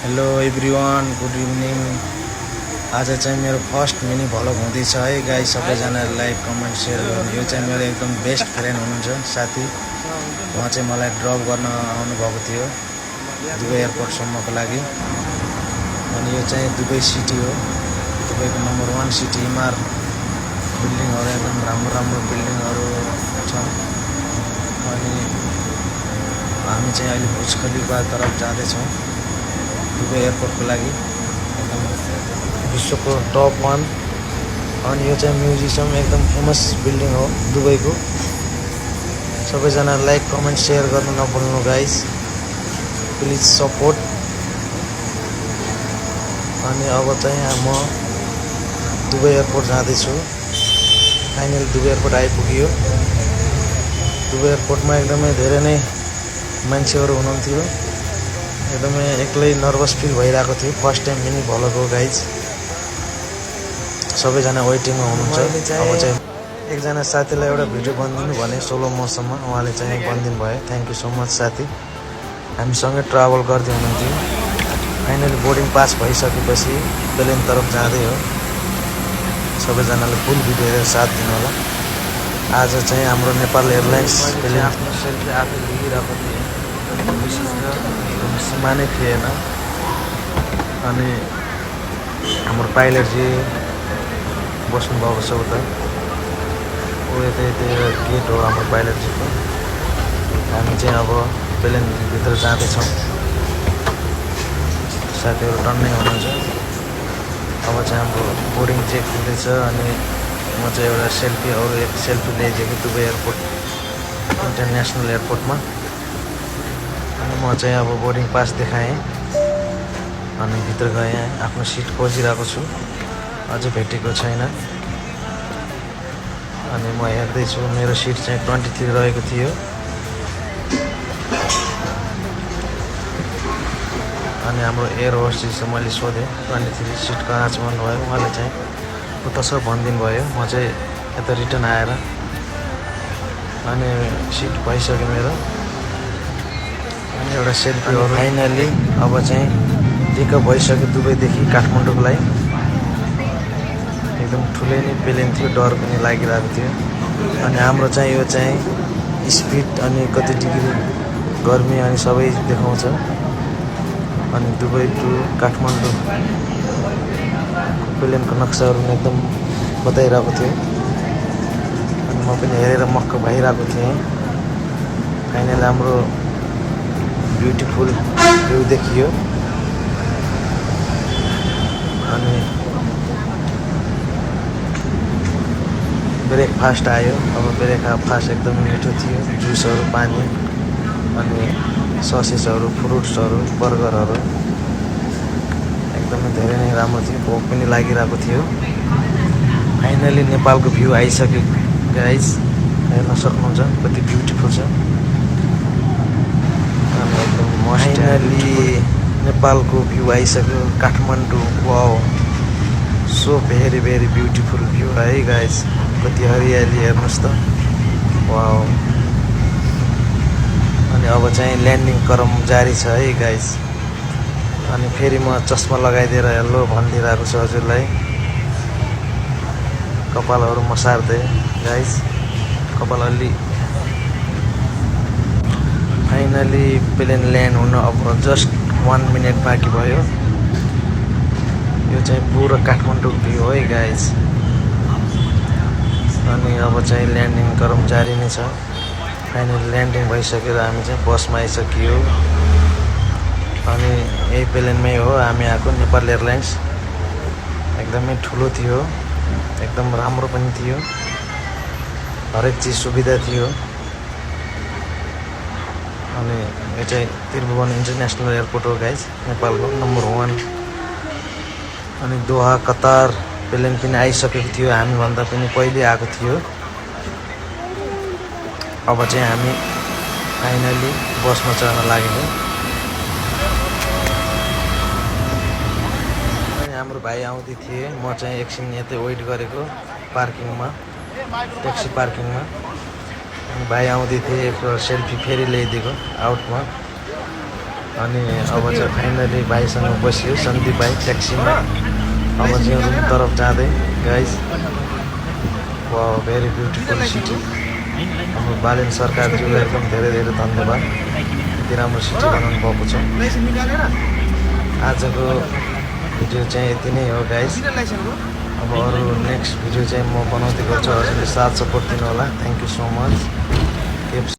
Hello everyone, good evening. आज चाहिँ मेरो फर्स्ट मिनी भ्लग हुँदैछ है गाइस। सबैजना लाइक कमेन्ट सेयर गर्नु। यो चाहिँ मेरो एकदम बेस्ट फ्रेन्ड हुनुहुन्छ साथी। उहाँ चाहिँ मलाई ड्रप गर्न आउनुभएको थियो दुबई एयरपोर्टसम्मको लागि। अनि यो चाहिँ दुबई सिटी हो, दुबईको नम्बर 1 सिटी। इमार बिल्डिङहरू एकदम राम्रो राम्रो बिल्डिङहरू छ। अनि हामी चाहिँ अहिले बुर्ज खलिफा तरफ जाँदैछौँ दुबई एयरपोर्टको लागि। एकदम विश्वको टप 1। अनि यो चाहिँ म्युजियम एकदम फेमस बिल्डिङ हो दुबईको। सबैजना लाइक कमेन्ट सेयर गर्नु नभुल्नु गाइस, प्लिज सपोर्ट। अनि अब चाहिँ म दुबई एयरपोर्ट जाँदैछु। फाइनली दुबई एयरपोर्ट आइपुग्यो। दुबई एयरपोर्टमा एकदमै धेरै नै मान्छेहरू हुनुहुन्थ्यो। एकदमै एक्लै नर्भस फिल भइरहेको थियो। फर्स्ट टाइम मिनी भ्लग हो गाइज। सबैजना वेटिङमा हुनुहुन्छ। अब चाहिँ एकजना साथीलाई एउटा भिडियो बनिदिनु भने सोलो मोसम्म, उहाँले चाहिँ बनिदिनु भयो। थ्याङ्क यू सो मच साथी। हामीसँगै ट्राभल गर्दै हुनुहुन्थ्यो। फाइनली बोर्डिङ पास भइसकेपछि प्लेन तरफ जाँदै हो। सबैजनाले फुल भिडियो हेरेर साथ दिनु होला। आज चाहिँ हाम्रो नेपाल एयरलाइन्स प्लेन आफ्नो सेल्फी आफै लिइरहेको थियो। मानै थिएन। अनि हाम्रो पाइलटजी बस्नुभएको छ उता। यतै गेट हो हाम्रो पाइलटजीको। हामी चाहिँ अब प्लेनभित्र जाँदैछौँ। साथीहरू टन्नै हुनुहुन्छ। अब चाहिँ हाम्रो बोर्डिङ चेक हुँदैछ। अनि म चाहिँ एउटा एक सेल्फी ल्याइदिएको दुबई एयरपोर्ट इन्टरनेसनल एयरपोर्टमा। अनि म चाहिँ अब बोर्डिङ पास देखाएँ। अनि भित्र गएँ। आफ्नो सिट खोजिरहेको छु, अझै भेटेको छैन। अनि म हेर्दैछु, मेरो सिट चाहिँ 23 रहेको थियो। अनि हाम्रो एयर होस्टेस मैले सोधेँ 23 सिट कहाँ छ भन्नुभयो। उहाँले चाहिँ उता छ भनिदिनु भयो। म चाहिँ यता रिटर्न आएर अनि सिट भइसक्यो मेरो। अनि एउटा सेल्फीहरू फाइनली अब चाहिँ पिकअप भइसक्यो दुबईदेखि काठमाडौँको लागि। एकदम ठुलै नै प्लेन थियो, डर पनि लागिरहेको थियो। अनि हाम्रो चाहिँ यो चाहिँ स्पिड अनि कति डिग्री गर्मी अनि सबै देखाउँछ। अनि दुबई टु काठमाडौँ प्लेनको नक्साहरू एकदम बताइरहेको थियो। अनि म पनि हेरेर मक्क भइरहेको थिएँ। फाइनली हाम्रो ब्युटिफुल भ्यू देखियो। अनि ब्रेकफास्ट आयो। अब ब्रेकफास्ट एकदम मिठो थियो। जुसहरू, पानी अनि ससेसहरू, फ्रुट्सहरू, बर्गरहरू एकदमै धेरै नै राम्रो थियो। भोक पनि लागिरहेको थियो। फाइनली नेपालको भ्यू आइसक्यो गाइज। हेर्न सक्नुहुन्छ कति ब्युटिफुल छ। एकदम फाइनली नेपालको भ्यू आइसक्यो Kathmandu. Wow, so very very beautiful view है गाइज। कति हरियाली हेर्नुहोस् त। वाउ। अनि अब चाहिँ ल्यान्डिङ क्रम जारी छ है गाइज। अनि फेरि म चस्मा लगाइदिएर हेलो भनिदिइरहेको छु हजुरलाई। कपालहरू मसार्दै गाइज, कपाल अलि। फाइनली प्लेन ल्यान्ड हुन अब जस्ट 1 मिनट बाँकी भयो। यो चाहिँ पुरो काठमाडौँ भ्यू है गाइज। अनि अब चाहिँ ल्यान्डिङ क्रम जारी नै छ। फाइनली ल्यान्डिङ भइसक्यो र हामी चाहिँ बसमा आइसक्यो। अनि यही प्लेनमै हो हामी आएको, नेपाल एयरलाइन्स। एकदमै ठुलो थियो, एकदम राम्रो पनि थियो। हरेक चिज सुविधा थियो। अनि यो चाहिँ त्रिभुवन इन्टरनेसनल एयरपोर्ट हो गाइज, नेपालको नम्बर 1। अनि दोहा कतार प्लेन पनि आइसकेको थियो। हामीभन्दा पनि पहिले आएको थियो। अब चाहिँ हामी फाइनली बसमा चढ्न लाग्यौँ। अनि हाम्रो भाइ आउँदै थिए। म चाहिँ एकछिन यतै वेट गरेको पार्किङमा, ट्याक्सी पार्किङमा। अनि भाइ आउँदै थिए। एक सेल्फी फेरि ल्याइदिएको आउटमा। अनि अब चाहिँ फाइनली भाइसँग बस्यो सन्दीप भाइ ट्याक्सीमा अब चाहिँ रुम तरफ जाँदै guys wow very beautiful city हाम्रो बालेन सरकारज्यूलाई एकदम धेरै धेरै धन्यवाद यति राम्रो सिटी बनाउनु भएको छ आजको भिडियो चाहिँ यति नै हो गाइस अब अरू नेक्स्ट भिडियो चाहिँ म बनाउँदै गर्छु हजुरले साथ सपोर्ट दिनु होला थ्याङ्क यू सो मच